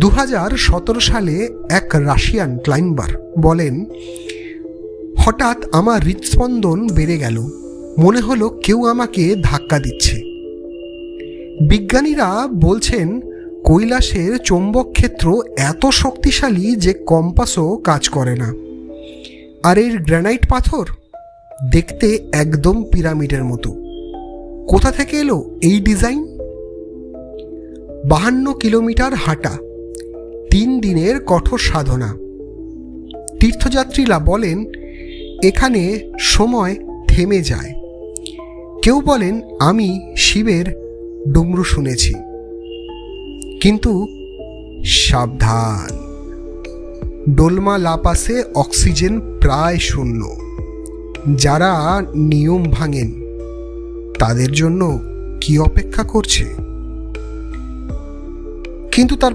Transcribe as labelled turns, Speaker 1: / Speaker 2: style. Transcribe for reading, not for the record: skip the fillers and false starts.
Speaker 1: 2017 সালে এক Russian climber বলেন, হঠাৎ আমার হৃদস্পন্দন বেড়ে গেল, মনে হলো কেউ আমাকে ধাক্কা দিচ্ছে। বিজ্ঞানীরা বলছেন কৈলাসের চৌম্বক ক্ষেত্র এত শক্তিশালী যে কম্পাসও কাজ করে না। আর এর গ্রানাইট পাথর দেখতে একদম পিরামিডের মতো। কোথা থেকে এলো এই ডিজাইন? 52 কিলোমিটার হাঁটা, 3 দিনের কঠোর সাধনা। তীর্থযাত্রীরা বলেন এখানে সময় থেমে যায়। কেউ বলেন আমি শিবের ডুমরু শুনেছি। কিন্তু সাবধান, ডোলমা লা পাসে অক্সিজেন প্রায় শূন্য। যারা নিয়ম ভাঙেন তাদের জন্য কি অপেক্ষা করছে? কিন্তু তার